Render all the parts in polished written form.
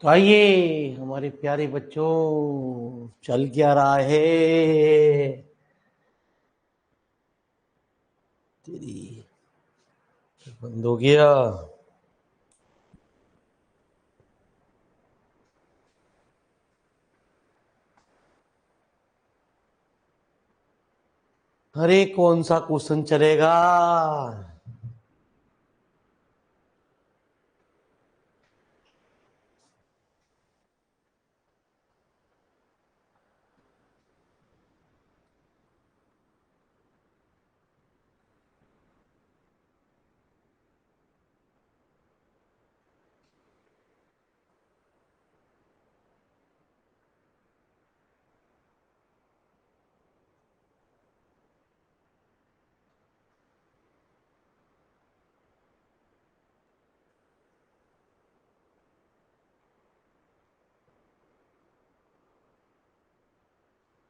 तो आइए हमारे प्यारे बच्चों, चल क्या रहा है। तेरी बंद हो गया। अरे कौन सा क्वेश्चन चलेगा?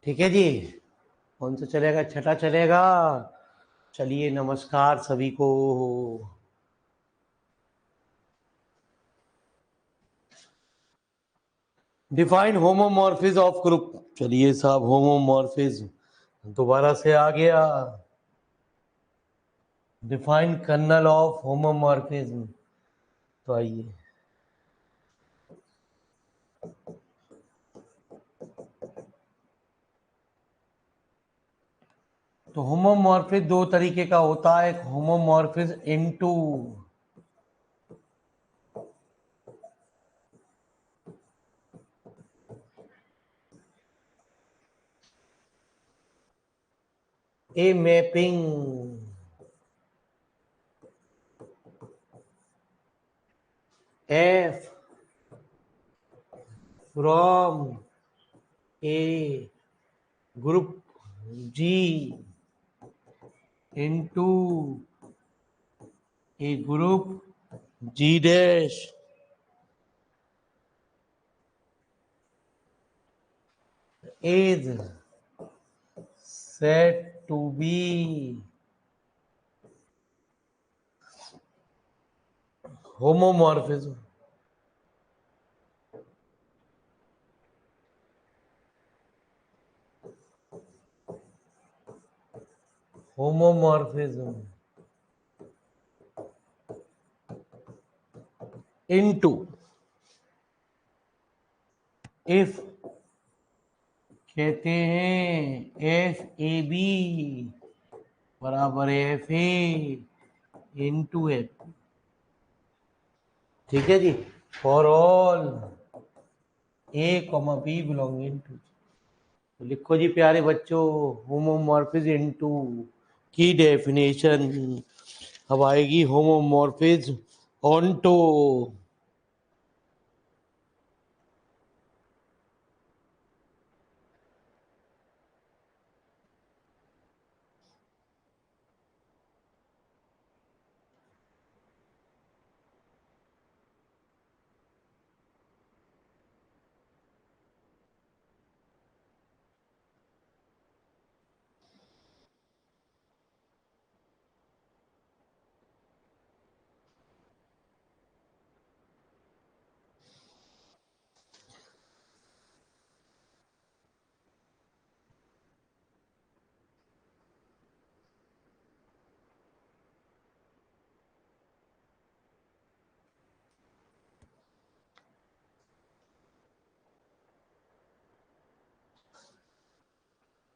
ठीक है जी। कौन सा चलेगा? छठा चलेगा। चलिए, नमस्कार सभी को। Define homomorphism of group. चलिए साहब, होमोमॉर्फिज्म दोबारा से आ गया। Define kernel of homomorphism. तो आइए, तो होमोमॉर्फिज्म दो तरीके का होता है। एक homomorphism into a mapping f from a group G into a group G dash is said to be homomorphism. Homomorphism into if कहते हैं एफ ए बी बराबर एफ ए इंटू एफ। ठीक है जी। For all A comma B belonging to. तो लिखो जी प्यारे बच्चों, होमोमॉर्फिज्म इनटू की डेफिनेशन अब आएगी होमोमॉर्फिज्म ऑन्टो।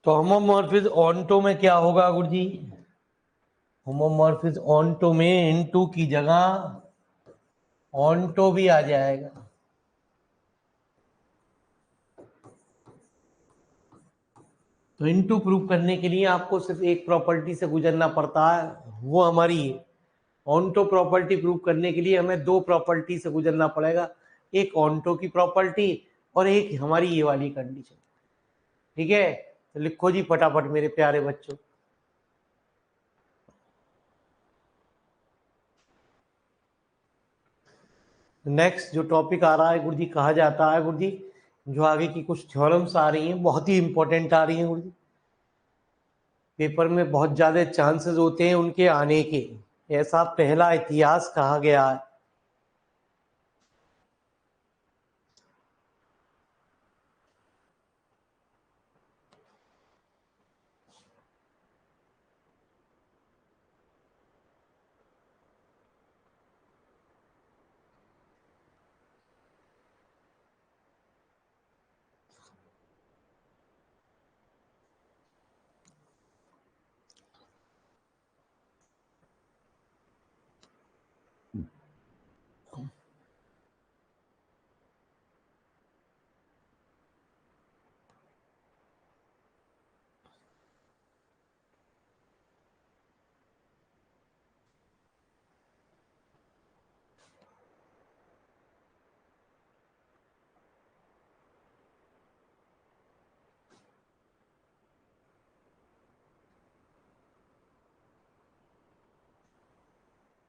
तो होमोमॉर्फिज्म ऑन्टो में क्या होगा गुरुजी? होमोमॉर्फिज्म ऑन्टो में इनटू की जगह ऑन्टो भी आ जाएगा। तो इनटू प्रूव करने के लिए आपको सिर्फ एक प्रॉपर्टी से गुजरना पड़ता है, वो हमारी है। ऑन्टो प्रॉपर्टी प्रूव करने के लिए हमें दो प्रॉपर्टी से गुजरना पड़ेगा, एक ऑन्टो की प्रॉपर्टी और एक हमारी ये वाली कंडीशन। ठीक है, तो लिखो जी फटाफट मेरे प्यारे बच्चों। नेक्स्ट जो टॉपिक आ रहा है गुरुजी, कहा जाता है गुरुजी, जो आगे की कुछ थ्योरम्स आ रही हैं बहुत ही इंपॉर्टेंट आ रही हैं गुरुजी, पेपर में बहुत ज्यादा चांसेस होते हैं उनके आने के, ऐसा पहला इतिहास कहा गया है।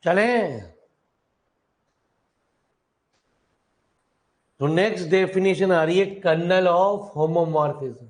चलें। तो नेक्स्ट डेफिनेशन आ रही है कर्नल ऑफ होमोमॉर्फिज्म।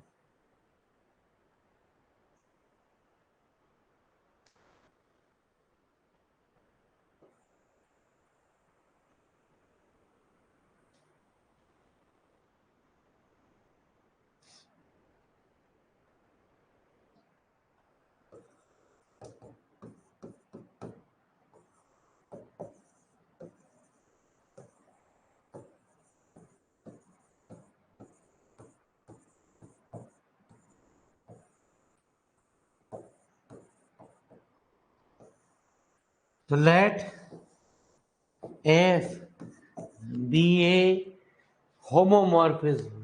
तो let F be a homomorphism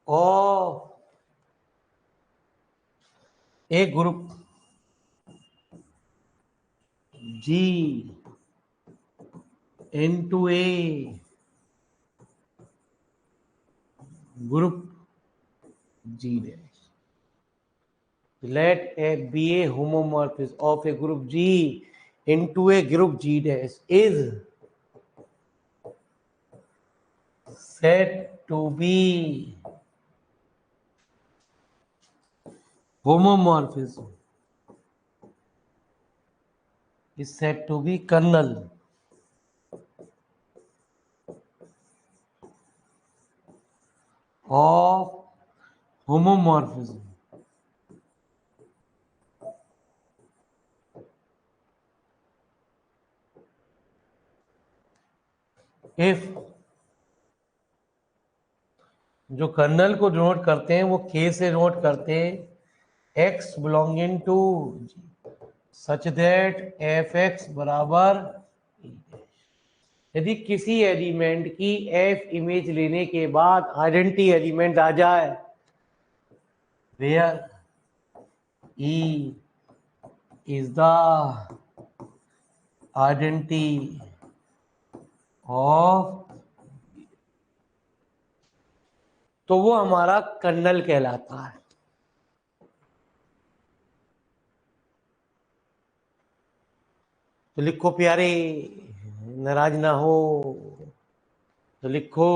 of a group G into a group G dash. Let F be a homomorphism of a group G into a group G dash is said to be homomorphism, is said to be kernel of homomorphism if जो kernel को note करते हैं वो के से note करते हैं X belonging to such that F X बराबर, यदि किसी एलिमेंट की एफ इमेज लेने के बाद आइडेंटिटी एलिमेंट आ जाए where E is the identity of, तो वो हमारा कर्नल कहलाता है। तो लिखो प्यारे, नाराज ना हो, तो लिखो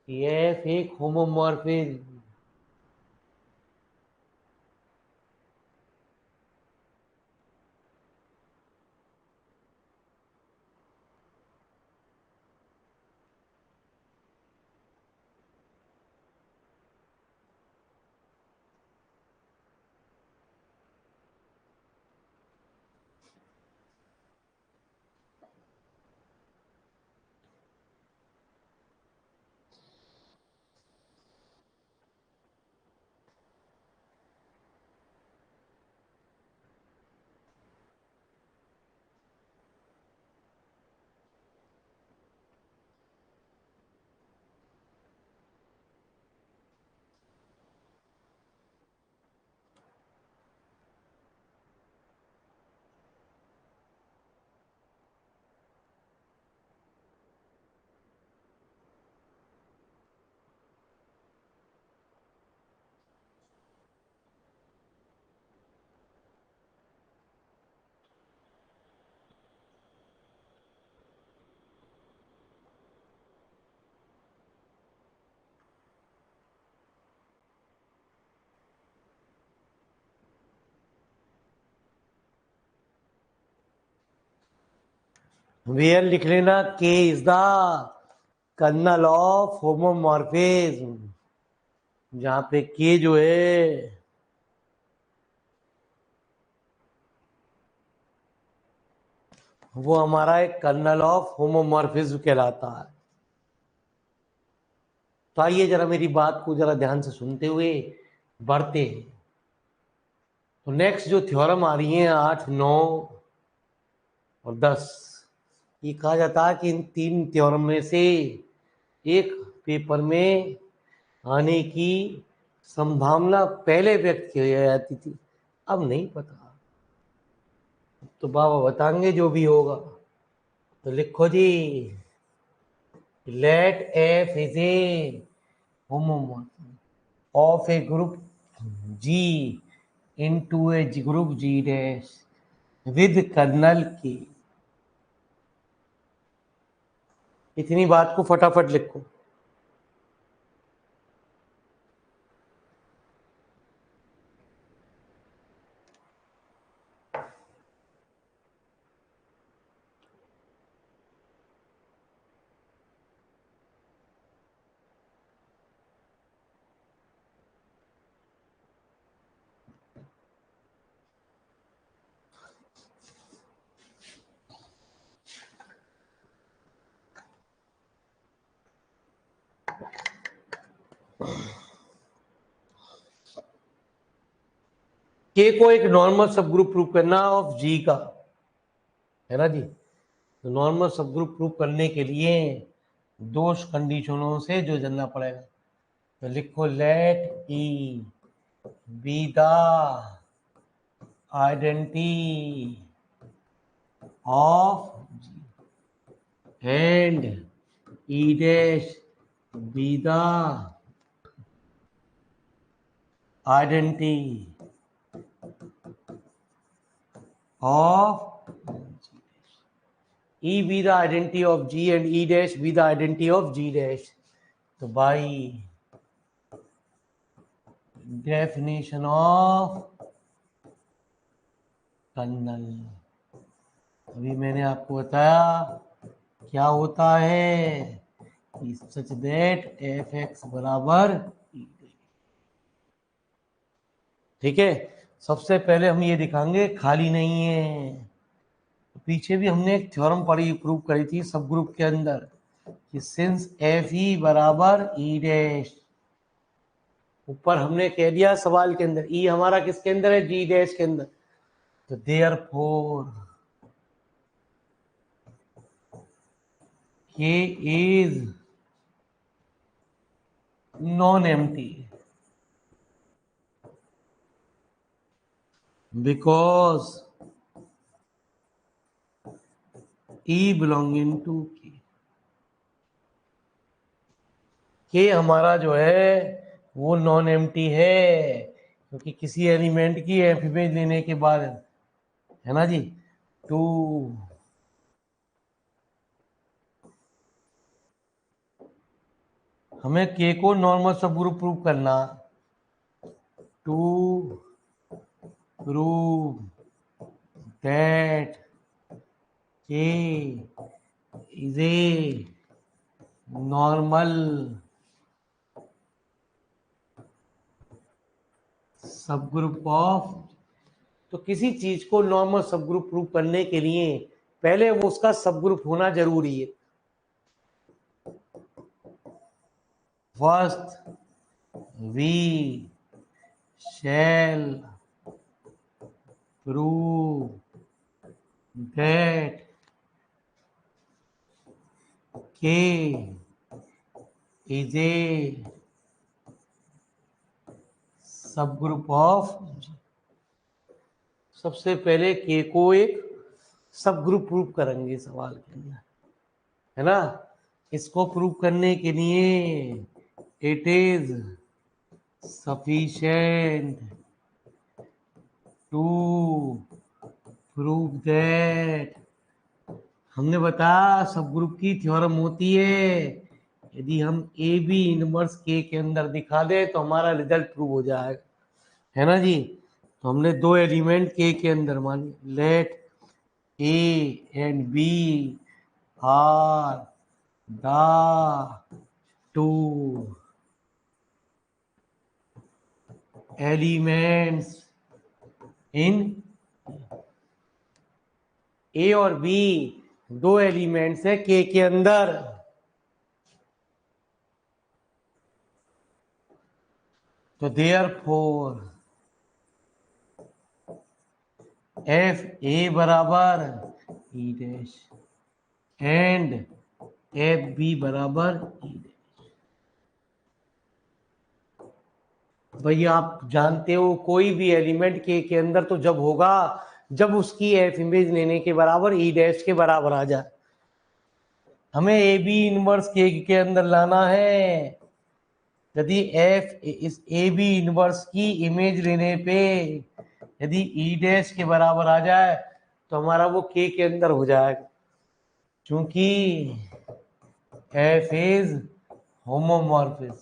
एफ एक होमोमॉर्फिज्म वेयर लिख लेना K is the kernel of homomorphism, जहां पे के जो है वो हमारा एक कर्नल ऑफ होमोमॉर्फिज्म कहलाता है। तो आइए जरा मेरी बात को जरा ध्यान से सुनते हुए बढ़ते हैं। तो नेक्स्ट जो थ्योरम आ रही है 8, 9 और 10, ये कहा जाता है कि इन तीन थ्योरम में से एक पेपर में आने की संभावना पहले व्यक्त की जाती थी, अब नहीं पता, तो बाबा बताएंगे जो भी होगा। तो लिखो जी let f is a homomorphism of a group G into a group G dash with kernel K। इतनी बात को फटाफट लिखो। के को एक नॉर्मल सब ग्रुप प्रूव करना ऑफ जी का, है ना जी। तो नॉर्मल सब ग्रुप प्रूव करने के लिए दो कंडीशनों से जो जानना पड़ेगा। तो लिखो let E be the identity of G and E dash be the identity of E be the identity of G and E dash be the identity of G dash. So by definition of kernel, अभी मैंने आपको बताया क्या होता है, सच that F X बराबर, ठीक है। सबसे पहले हम ये दिखाएंगे खाली नहीं है। पीछे भी हमने एक थ्योरम पढ़ी प्रूव करी थी सब ग्रुप के अंदर कि सिंस एफ ई बराबर ई डैश, ऊपर हमने कह दिया सवाल के अंदर ई हमारा किसके अंदर है, जी डैश के अंदर। तो therefore K is non empty because E belonging to K हमारा जो है वो नॉन एम्प्टी है, क्योंकि किसी एलिमेंट की एफ इमेज लेने के बाद, है ना जी, टू हमें के को नॉर्मल सब ग्रुप प्रूव करना, to prove that K is a normal सब ग्रुप ऑफ। तो किसी चीज को नॉर्मल सब ग्रुप प्रूव करने के लिए पहले वो उसका सब ग्रुप होना जरूरी है। First we shall prove that K is a subgroup of. सबसे पहले के को एक सब ग्रुप प्रूव करेंगे सवाल के अंदर, है ना। इसको प्रूव करने के लिए it is sufficient to prove that, हमने बताया सब ग्रुप की थ्योरम होती है, यदि हम ए बी इनवर्स के अंदर दिखा दे तो हमारा रिजल्ट प्रूव हो जाएगा, है ना जी। तो हमने दो एलिमेंट के अंदर मान let A and B are the two elements in A और बी दो एलिमेंट्स है के अंदर। तो देयरफॉर एफ ए बराबर E dash and F B बराबर ई डैश। भाई आप जानते हो कोई भी एलिमेंट के अंदर तो जब होगा जब उसकी एफ इमेज लेने के बराबर ई डैश के बराबर आ जाए। हमें ए बी इनवर्स के अंदर लाना है। यदि एफ इस ए बी इनवर्स की इमेज लेने पे यदि ई डैश के बराबर आ जाए तो हमारा वो के अंदर हो जाएगा, क्योंकि एफ इज होमोमॉर्फिज्म।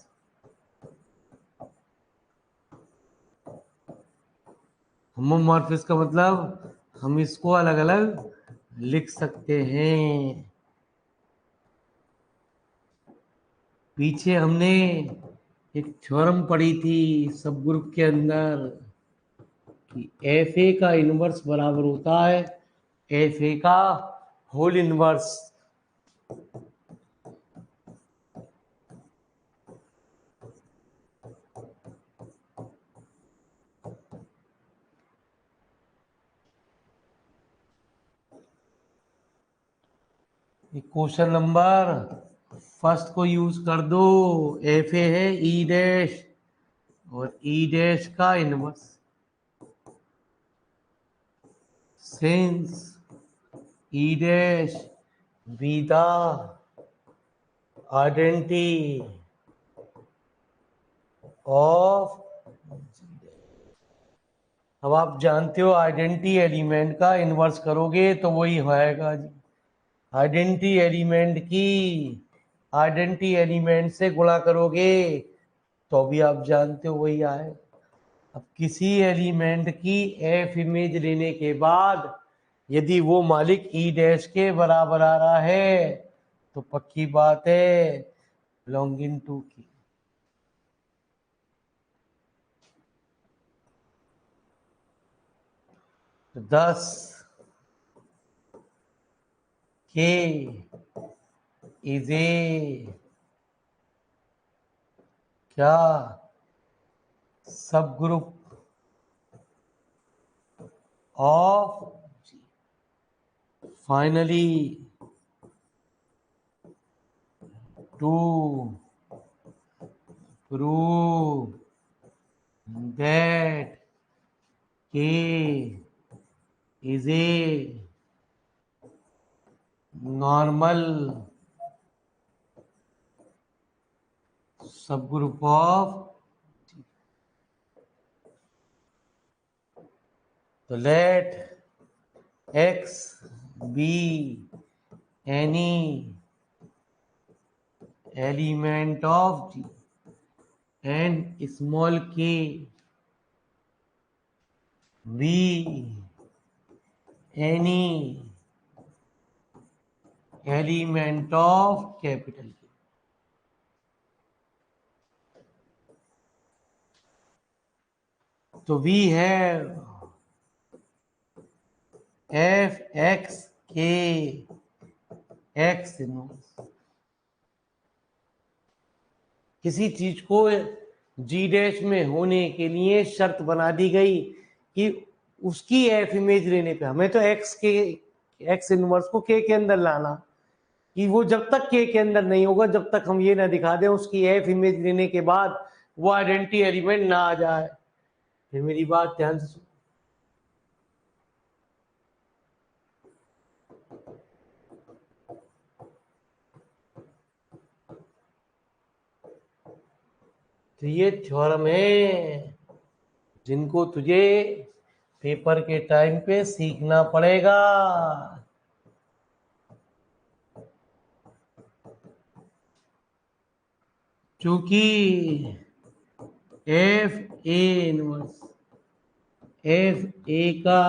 होमोमॉर्फिज्म का मतलब हम इसको अलग अलग लिख सकते हैं। पीछे हमने एक थ्योरम पढ़ी थी सब ग्रुप के अंदर कि एफ ए का इनवर्स बराबर होता है एफ ए का whole inverse. Question number first को यूज कर दो। एफ ए है ई डैश और ई डैश का inverse, since E dash be the identity of. अब आप जानते हो आइडेंटिटी एलिमेंट का इनवर्स करोगे तो वही होएगा जी। आइडेंटिटी एलिमेंट की आइडेंटिटी एलिमेंट से गुणा करोगे तो भी आप जानते हो वही आए। अब किसी एलिमेंट की एफ इमेज लेने के बाद यदि वो मालिक ई डैश के बराबर आ रहा है तो पक्की बात है लॉन्गिन टू की। तो 10 के इज ए क्या subgroup of finally to prove that K is a normal subgroup of, so let X be any element of G and small k be any element of capital K. So we have f x k x inverse. किसी चीज को जी dash में होने के लिए शर्त बना दी गई कि उसकी एफ इमेज लेने पे हमें तो एक्स इनवर्स को के अंदर लाना, कि वो जब तक के अंदर नहीं होगा जब तक हम ये ना दिखा दें उसकी एफ इमेज लेने के बाद वो आइडेंटिटी एलिमेंट ना आ जाए। फिर मेरी बात ध्यान से सुनो। तो ये थ्योरम है जिनको तुझे पेपर के टाइम पे सीखना पड़ेगा। क्योंकि F A inverse F A का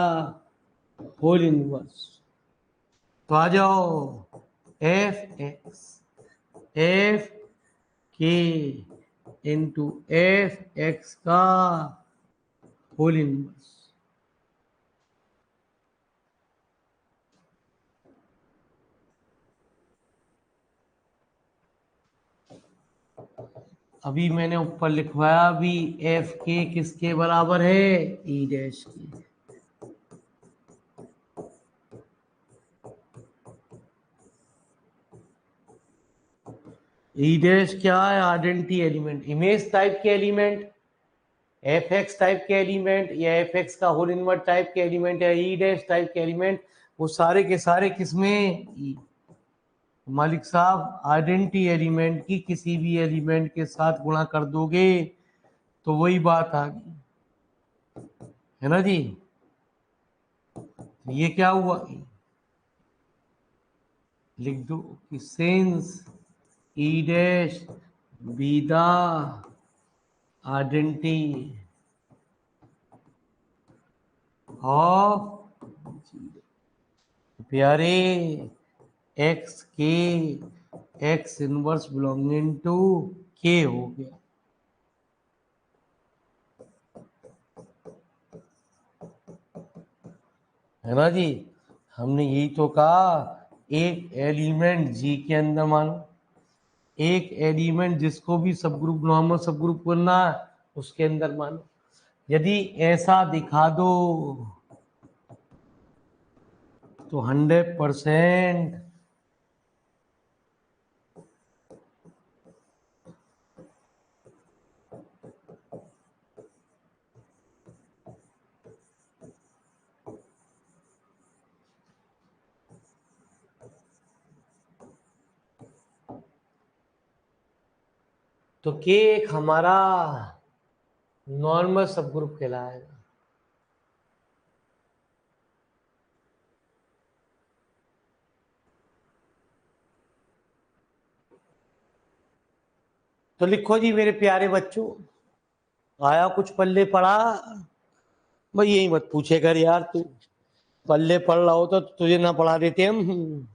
होल इनवर्स, तो आ जाओ एफ एफ के इंटू एफ एक्स का होल इनवर्स। अभी मैंने ऊपर लिखवाया भी एफ के किसके बराबर है ई डैश की। ई डैश क्या है आइडेंटिटी एलिमेंट, इमेज टाइप के एलिमेंट, एफ एक्स टाइप के एलिमेंट या एफ एक्स का होल इनवर्स टाइप के एलिमेंट या ई डैश टाइप के एलिमेंट, वो सारे के सारे किसमें ई। मालिक साहब आइडेंटिटी एलिमेंट की किसी भी एलिमेंट के साथ गुणा कर दोगे तो वही बात आ गई, है ना जी। ये क्या हुआ, लिख दो कि since E dash be the identity of प्यारे एक्स के एक्स इनवर्स बिलोंगिंग टू के हो गया। है ना जी। हमने यही तो कहा, एक एलिमेंट जी के अंदर मानो, एक एलिमेंट जिसको भी सब ग्रुप नॉर्मल सब ग्रुप करना है उसके अंदर मानो। यदि ऐसा दिखा दो तो 100% तो के एक हमारा नॉर्मल सब ग्रुप कहलाएगा। तो लिखो जी मेरे प्यारे बच्चों, आया कुछ पल्ले पड़ा? भाई यही मत पूछे कर यार, तू पल्ले पड़ रहा हो तो तुझे ना पढ़ा देते हम।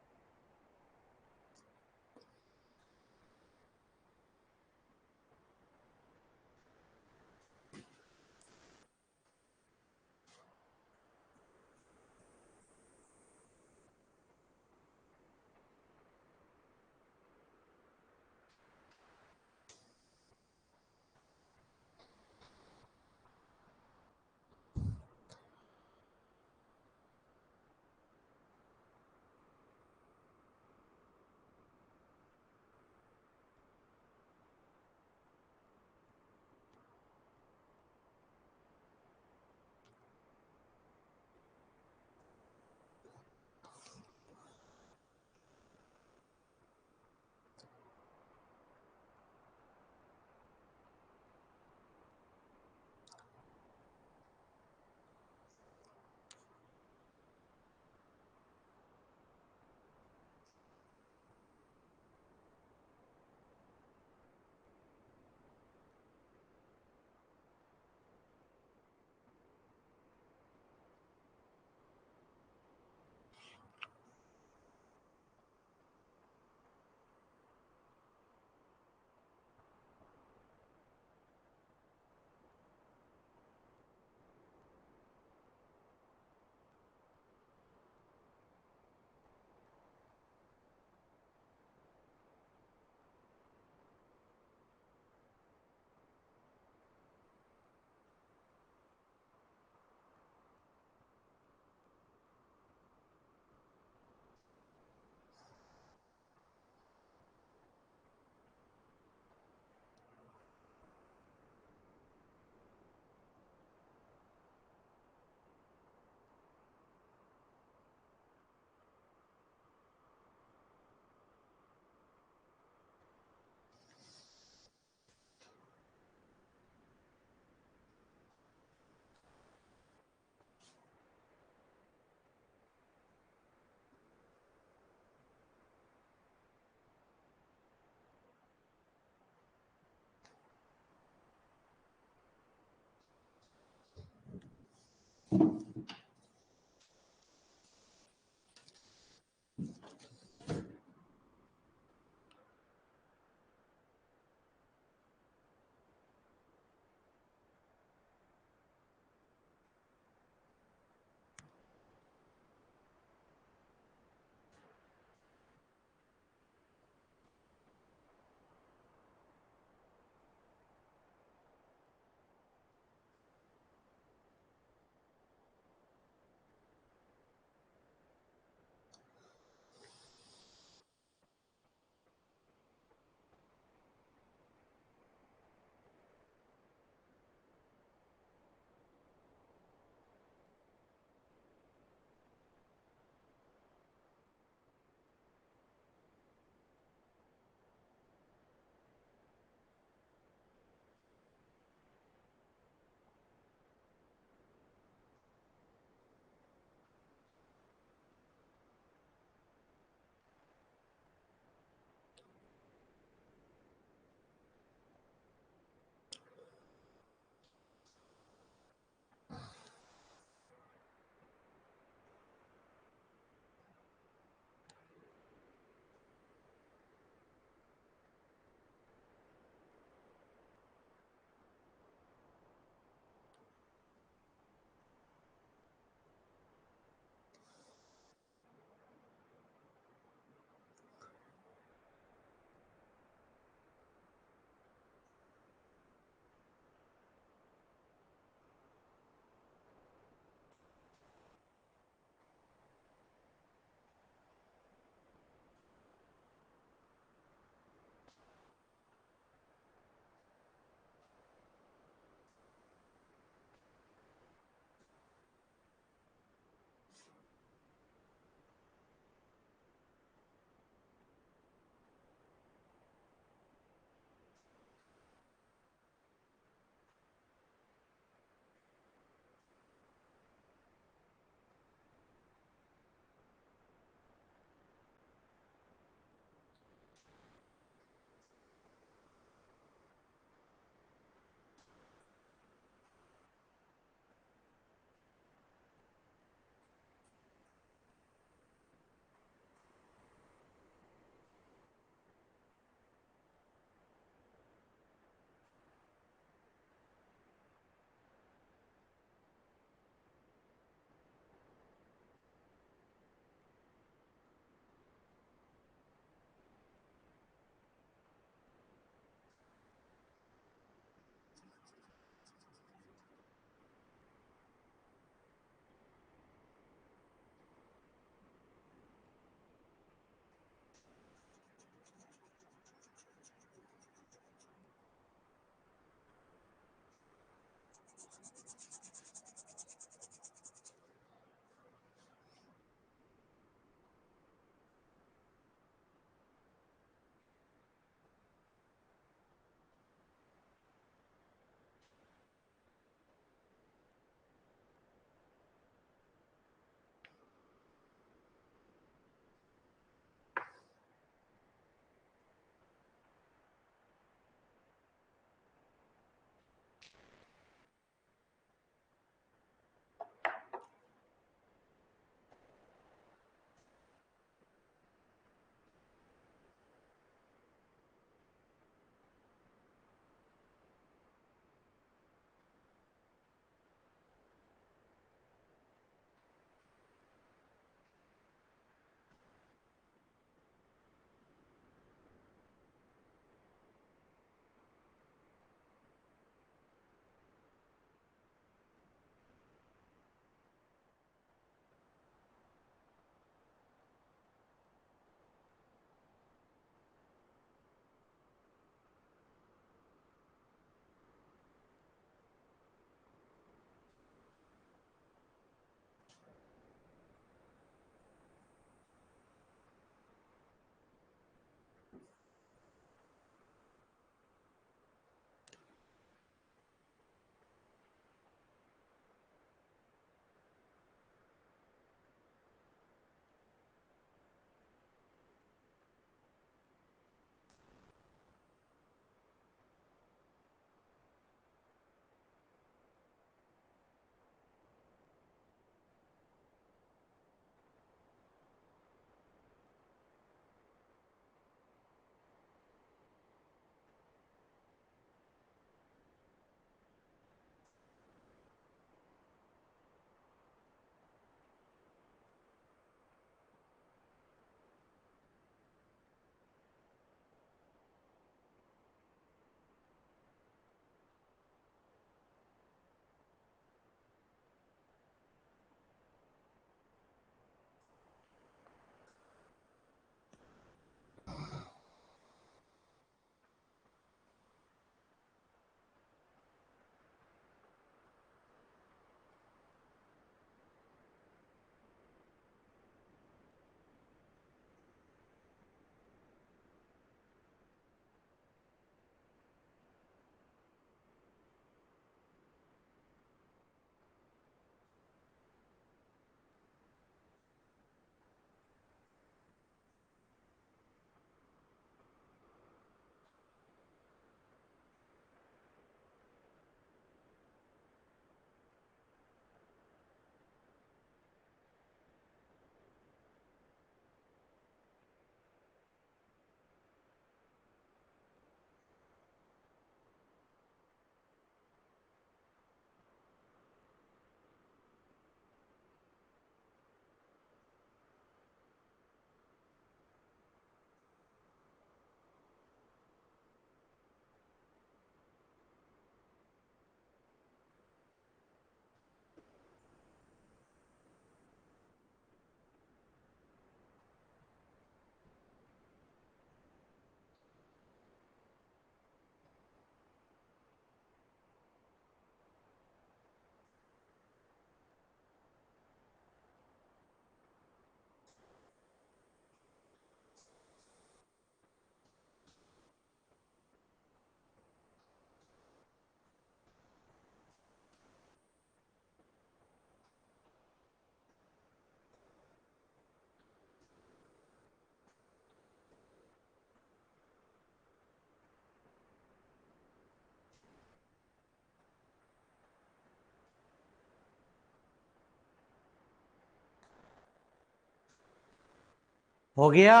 हो गया।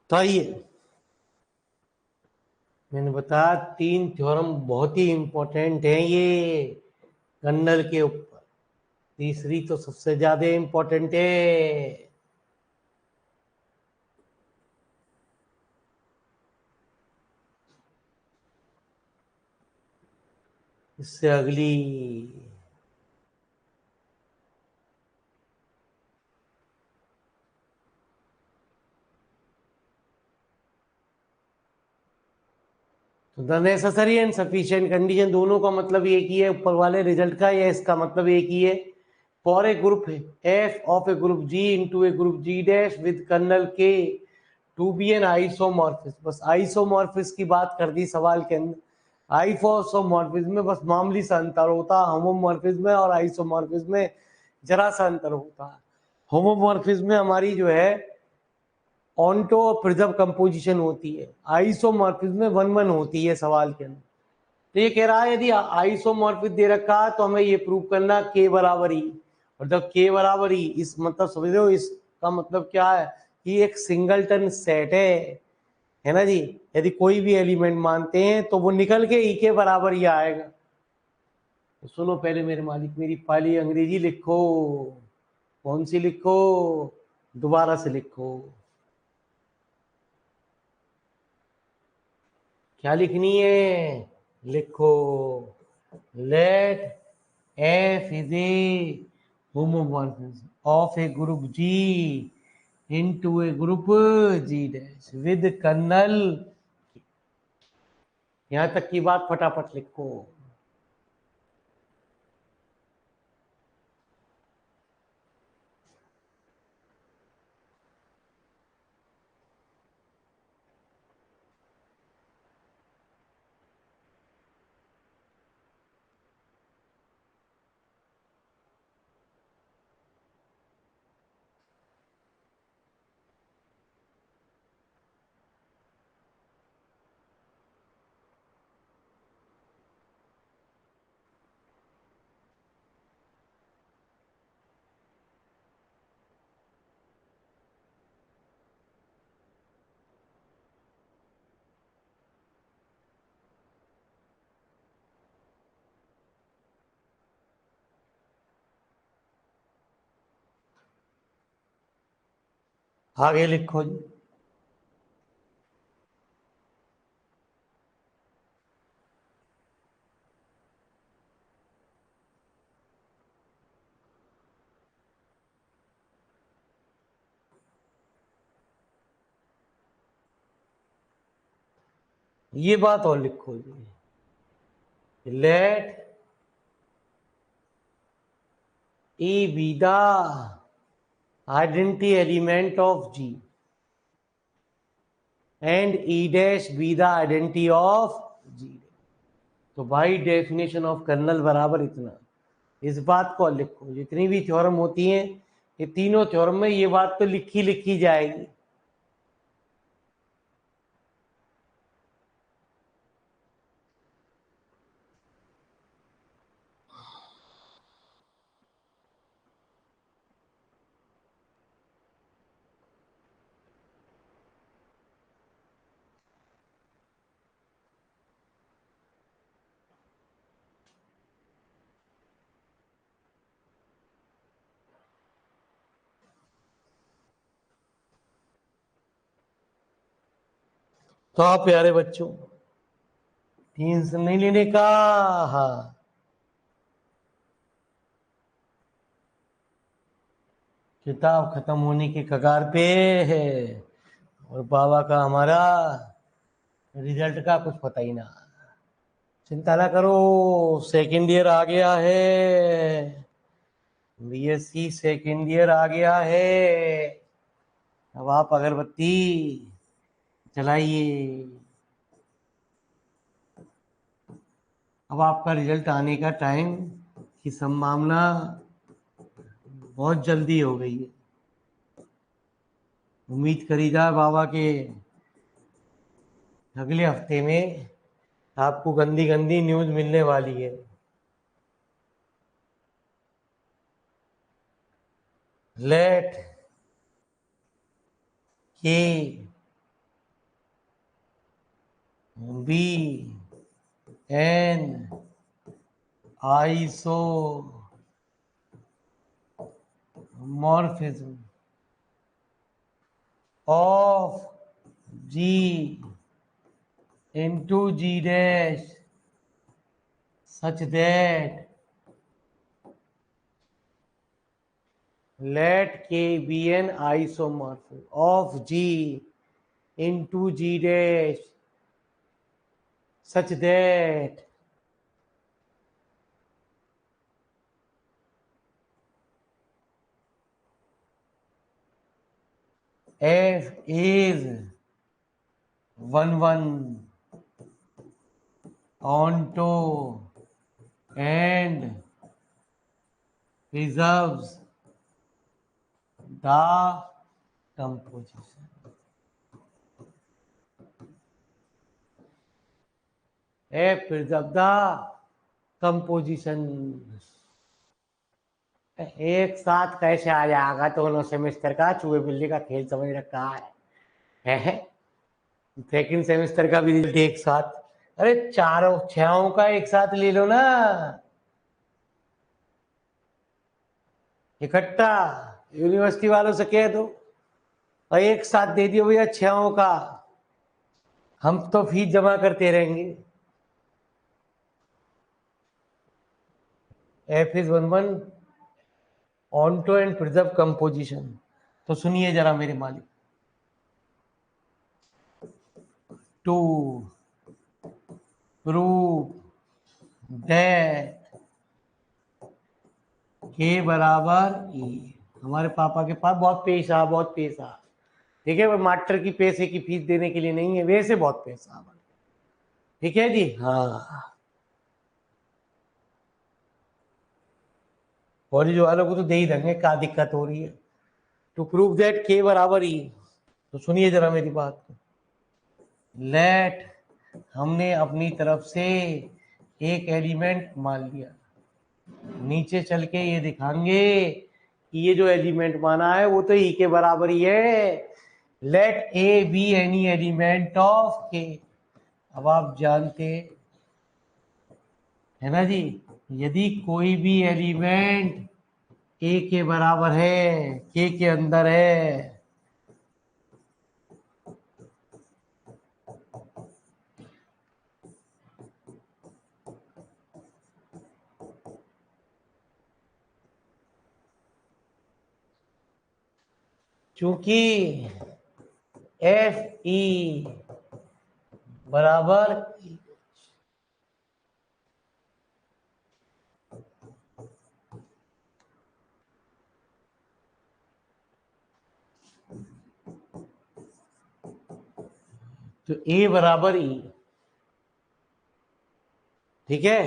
तो ये मैंने बताया 3 थ्योरम बहुत ही इंपॉर्टेंट है ये कर्नल के ऊपर। तीसरी तो सबसे ज्यादा इंपॉर्टेंट है। इससे अगली the necessary and sufficient condition, दोनों का मतलब एक ही है, ऊपर वाले रिजल्ट का या इसका मतलब एक ही है। For a group F of a group G into a group G dash with kernel K to be an isomorphism. बस आइसोमॉर्फिस की बात कर दी सवाल के अंदर। आइसोमॉर्फिस में बस मामूली सा अंतर होता है, होमोमॉर्फिस में और आइसोमॉर्फिस में जरा सा अंतर होता है। होमोमॉर्फिस में हमारी जो है ऑन्टो प्रिजर्व कंपोजिशन होती है, आइसोमॉर्फिस में 1-1 होती है सवाल के अंदर। तो ये कह रहा है यदि आइसोमॉर्फिक दे रखा है तो हमें ये प्रूव करना के बराबर ही, और जब के बराबर ही इस मतलब समझ रहे हो, इसका मतलब क्या है कि एक सिंगलटन सेट है ना जी। यदि कोई भी एलिमेंट मानते हैं तो वो निकल के ई के बराबर ही आएगा। तो सुनो पहले मेरे मालिक, मेरी फाइल अंग्रेजी लिखो। कौन सी लिखो? दोबारा से लिखो। क्या लिखनी है? लिखो let F is a homomorphism of a group G into a group G dash with kernel. यहां तक की बात फटाफट लिखो। आगे लिखो जी। ये बात और लिखो जी। Let E be the identity element of G and E dash be the identity of G. तो बाई डेफिनेशन ऑफ कर्नल बराबर इतना। इस बात को लिखो। जितनी भी थ्योरम होती हैं ये तीनों थ्योरम में ये बात तो लिखी लिखी जाएगी। तो आप प्यारे बच्चों 3 से नहीं लेने का। हाँ, किताब खत्म होने की कगार पे है और बाबा का हमारा रिजल्ट का कुछ पता ही ना। चिंता ना करो, सेकेंड ईयर आ गया है, बीएससी सेकेंड ईयर आ गया है। अब आप अगरबत्ती चलाइए। अब आपका रिजल्ट आने का टाइम की संभावना बहुत जल्दी हो गई है। उम्मीद करी जाए बाबा के अगले हफ्ते में आपको गंदी गंदी न्यूज मिलने वाली है। Let K be an isomorphism of G into G dash such that let K be an isomorphism of G into G dash such that F is 1 onto and preserves the composition. F preserves the composition. एक साथ कैसे आ जाएगा दोनों semester का? चूहे बिल्ली का खेल समझ रखा है। सेकंड सेमेस्टर का भी रिजल्ट एक साथ? अरे चारों छहों का एक साथ ले लो ना, इकट्ठा। यूनिवर्सिटी वालों से कह दो और एक साथ दे दियो भैया छहों का, हम तो फीस जमा करते रहेंगे। F is 1 onto and preserve composition. तो सुनिए जरा मेरे मालिक, टू प्रूव दैट के बराबर ई। हमारे पापा के पास बहुत पैसा, ठीक है, वो मास्टर की पैसे की फीस देने के लिए नहीं है, वैसे बहुत पैसा। ठीक है जी, हाँ। कॉलेज वालों को तो दे ही देंगे, क्या दिक्कत हो रही है। टू प्रूव दैट के बराबर ई, तो सुनिए जरा मेरी बात को। लेट, हमने अपनी तरफ से एक एलिमेंट मान लिया, नीचे चल के ये दिखाएंगे कि ये जो एलिमेंट माना है वो तो ई के बराबर ही है। Let A be any element of K. अब आप जानते है ना जी, यदि कोई भी एलिमेंट ए के बराबर है, के अंदर है, चूंकि एफ ई बराबर, तो ए बराबर ई, ठीक है।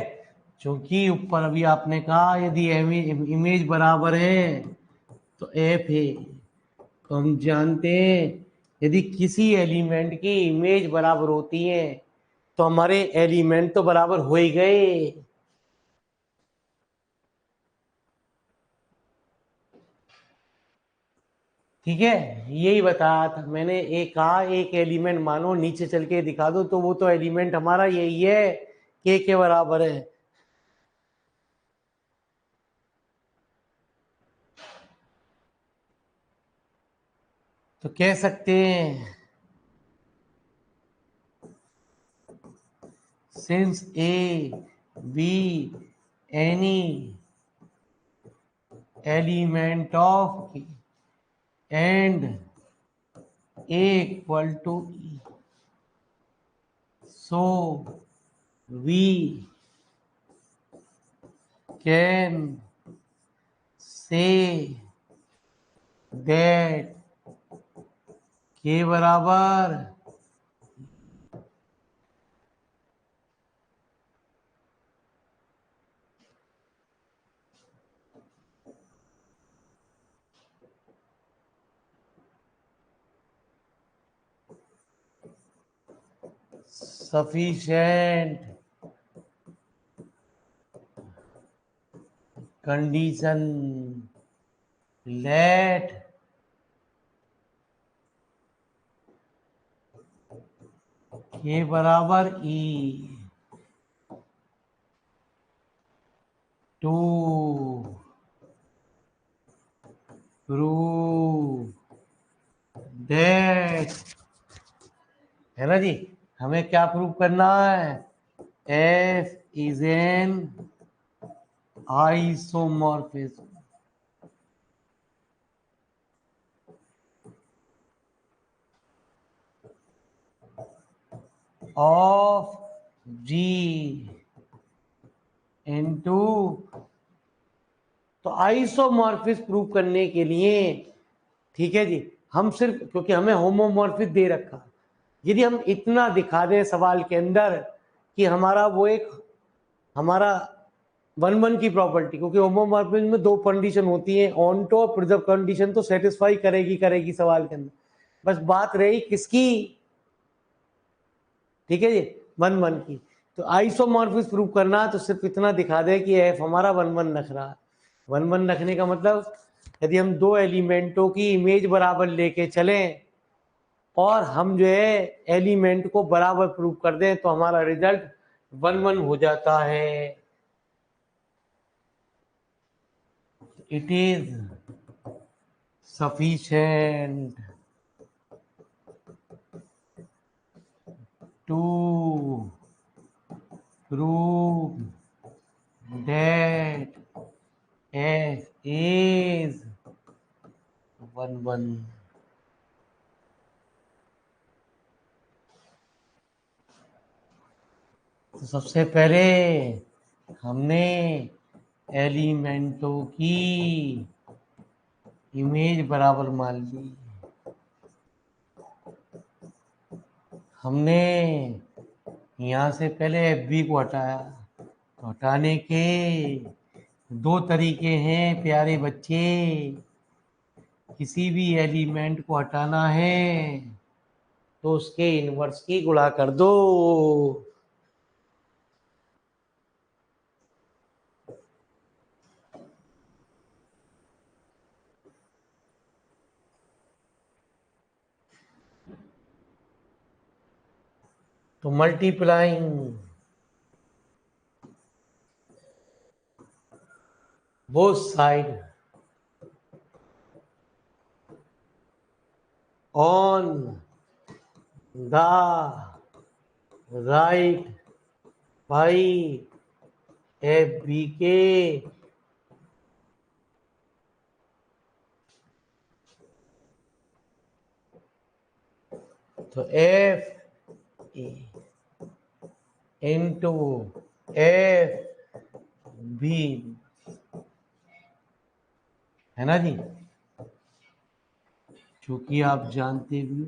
क्योंकि ऊपर अभी आपने कहा यदि इमेज बराबर है तो एफ है, तो हम जानते हैं यदि किसी एलिमेंट की इमेज बराबर होती है तो हमारे एलिमेंट तो बराबर हो ही गए। ठीक है, यही बताया था मैंने। एक कहा एक एलिमेंट मानो नीचे चल के दिखा दो, तो वो तो एलिमेंट हमारा यही है, के बराबर है। तो कह सकते हैं since A be any element of and A equal to E, so we can say that के बराबर sufficient condition let k बराबर e to prove that, है ना जी, हमें क्या प्रूव करना है, f is an isomorphism of G into, तो आइसोमॉर्फिस प्रूव करने के लिए, ठीक है जी, हम सिर्फ, क्योंकि हमें होमोमॉर्फिस दे रखा, यदि हम इतना दिखा दें सवाल के अंदर कि हमारा वो एक हमारा 1-1 की प्रॉपर्टी, क्योंकि होमोमॉर्फिज्म में 2 कंडीशन होती हैं, ऑनटो और प्रिजर्व कंडीशन तो सेटिस्फाई करेगी सवाल के अंदर, बस बात रही किसकी, ठीक है जी, 1-1 की। तो आइसोमॉर्फिस प्रूव करना तो सिर्फ इतना दिखा दे कि एफ हमारा 1-1 रख रहा है। 1-1 रखने का मतलब, यदि हम 2 एलिमेंटों की इमेज बराबर लेके चलें और हम जो है एलिमेंट को बराबर प्रूव कर दें तो हमारा रिजल्ट 1-1 हो जाता है। It is sufficient to prove that f is 1-1। तो सबसे पहले हमने एलिमेंटों की इमेज बराबर मान ली, हमने यहाँ से पहले एफ बी को हटाया, तो हटाने के 2 तरीके हैं प्यारे बच्चे, किसी भी एलिमेंट को हटाना है तो उसके इनवर्स की गुणा कर दो। तो multiplying both side on the right by F B के तो एफ इंटू एफ बी, है ना जी, क्योंकि आप जानते भी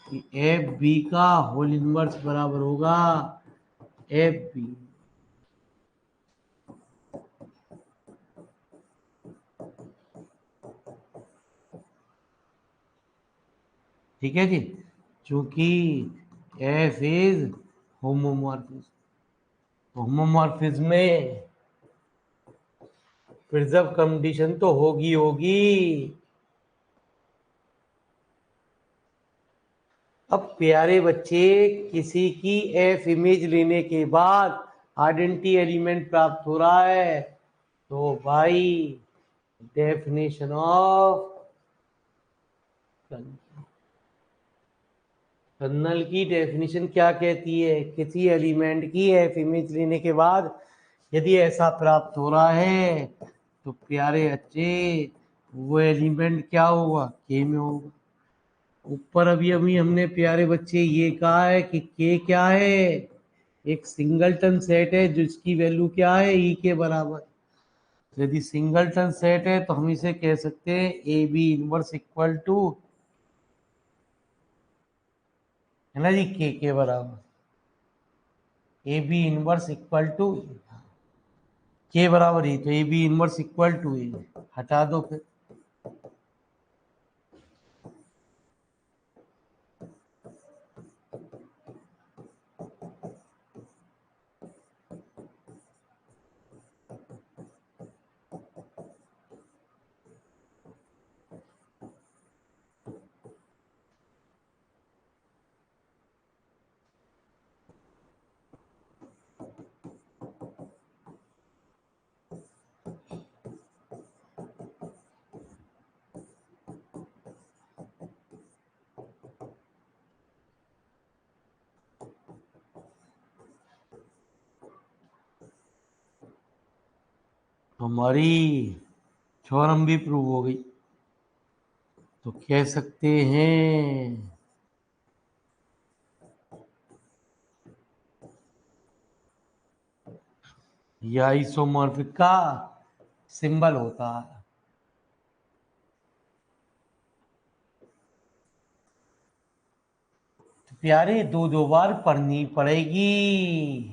कि एफ बी का होल इनवर्स बराबर होगा एफ बी। ठीक है जी, क्योंकि एफ इज होमोमॉर्फिज्म, होमोमॉर्फिज्म में प्रिजर्व कंडीशन तो होगी। अब प्यारे बच्चे, किसी की एफ इमेज लेने के बाद आइडेंटिटी एलिमेंट प्राप्त हो रहा है, तो भाई डेफिनेशन ऑफ कर्नल की डेफिनेशन क्या कहती है, किसी एलिमेंट की एफ इमेज लेने के बाद यदि ऐसा प्राप्त हो रहा है तो प्यारे बच्चे वो एलिमेंट क्या होगा, के में होगा। ऊपर अभी हमने प्यारे बच्चे ये कहा है कि के क्या है, एक सिंगलटन सेट है जिसकी वैल्यू क्या है, ई के बराबर। यदि सिंगलटन सेट है तो हम इसे कह सकते हैं A B inverse equal to, है ना जी, के बराबर A B inverse equal to के बराबर ही, तो A B inverse equal to A, हटा दो फिर, हमारी थ्योरम भी प्रूव हो गई। तो कह सकते हैं यह आइसोमॉर्फिक का सिंबल होता है। तो प्यारे दो दो बार पढ़नी पड़ेगी।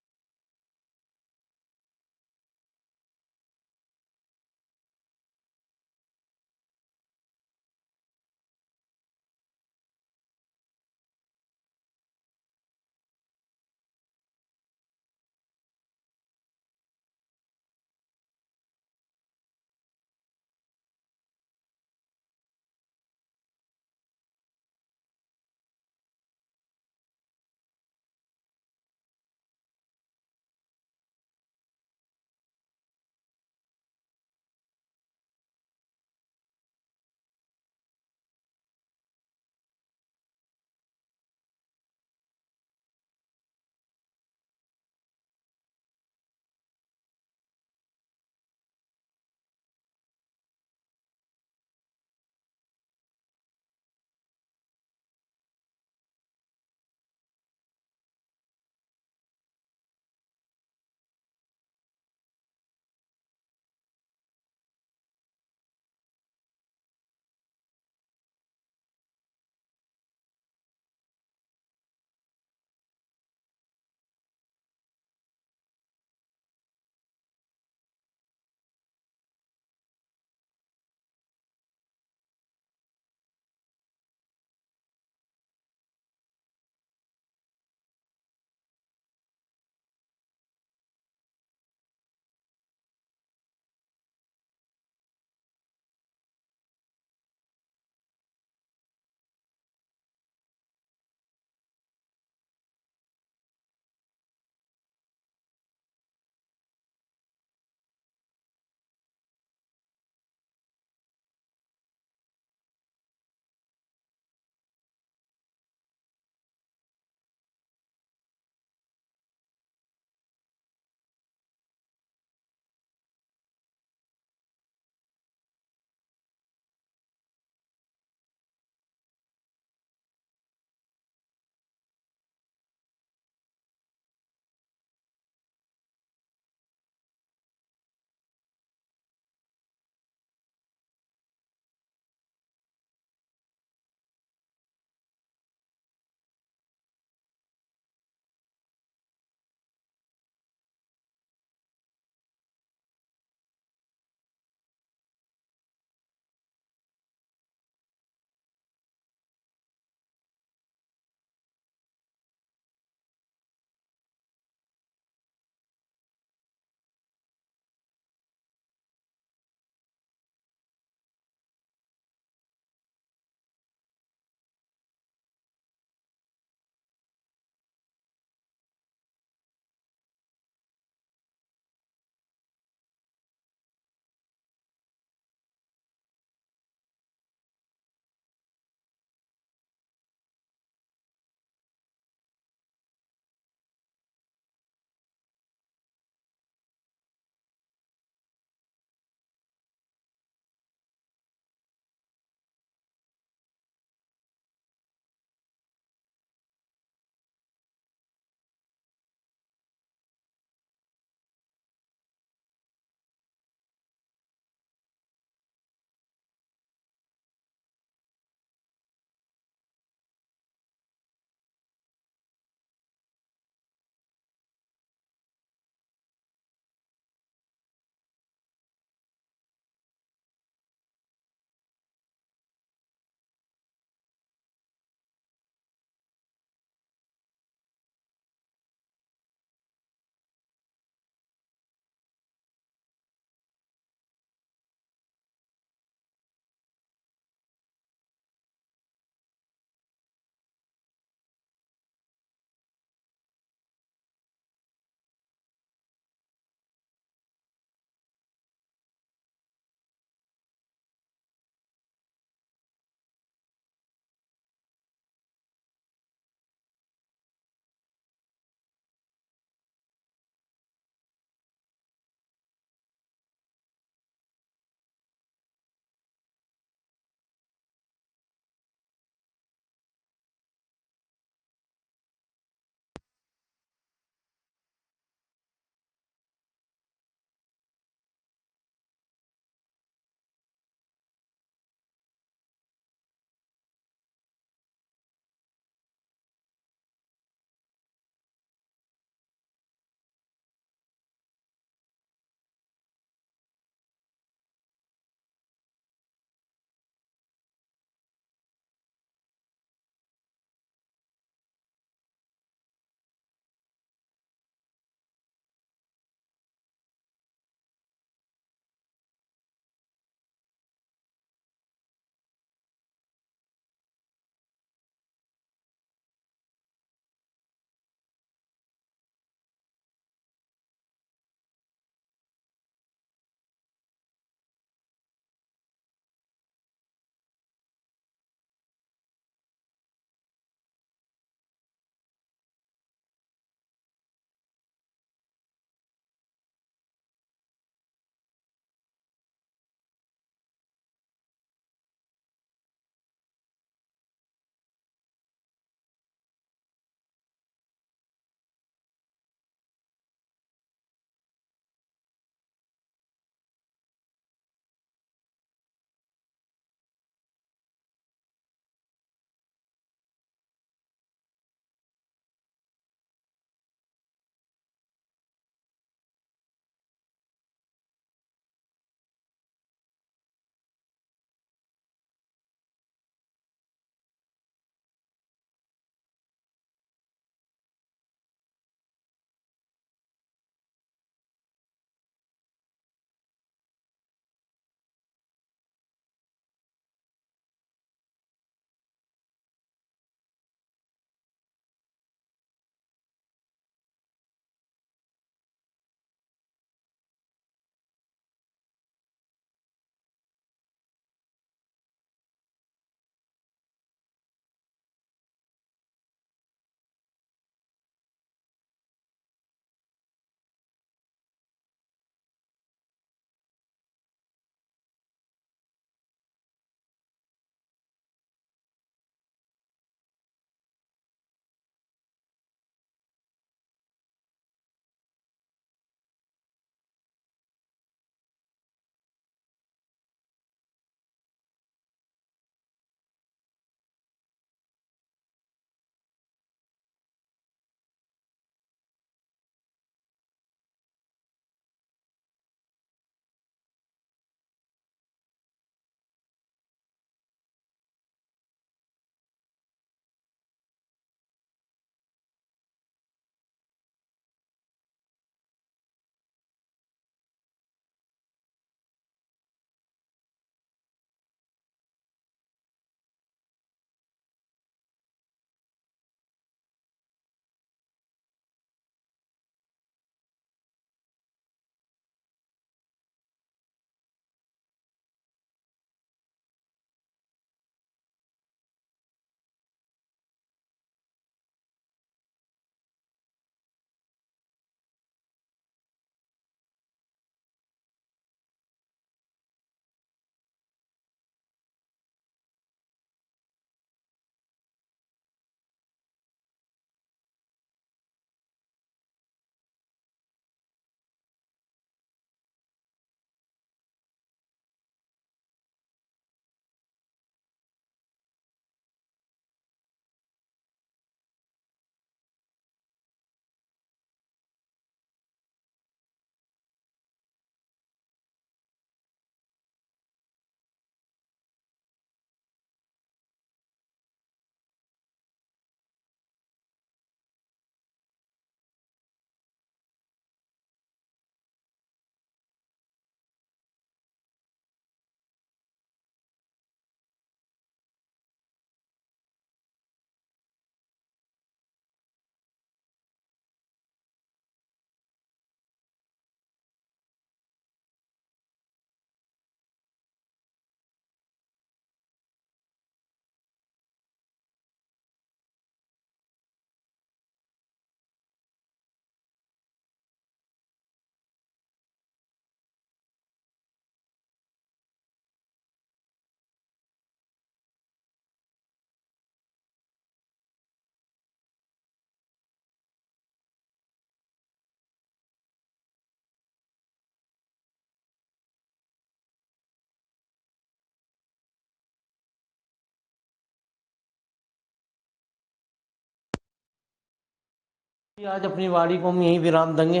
आज अपनी वाणी को हम यहीं विराम देंगे,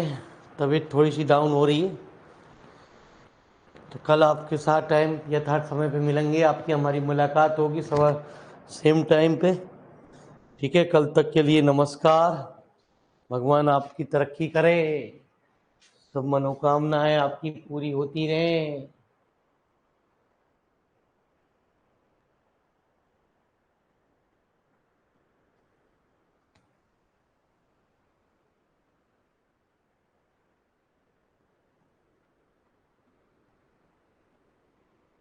तबीयत थोड़ी सी डाउन हो रही है। तो कल आपके साथ टाइम यथार्थ समय पे मिलेंगे, आपकी हमारी मुलाकात होगी सुबह सेम टाइम पे। ठीक है, कल तक के लिए नमस्कार। भगवान आपकी तरक्की करे, सब मनोकामनाएं आपकी पूरी होती रहें।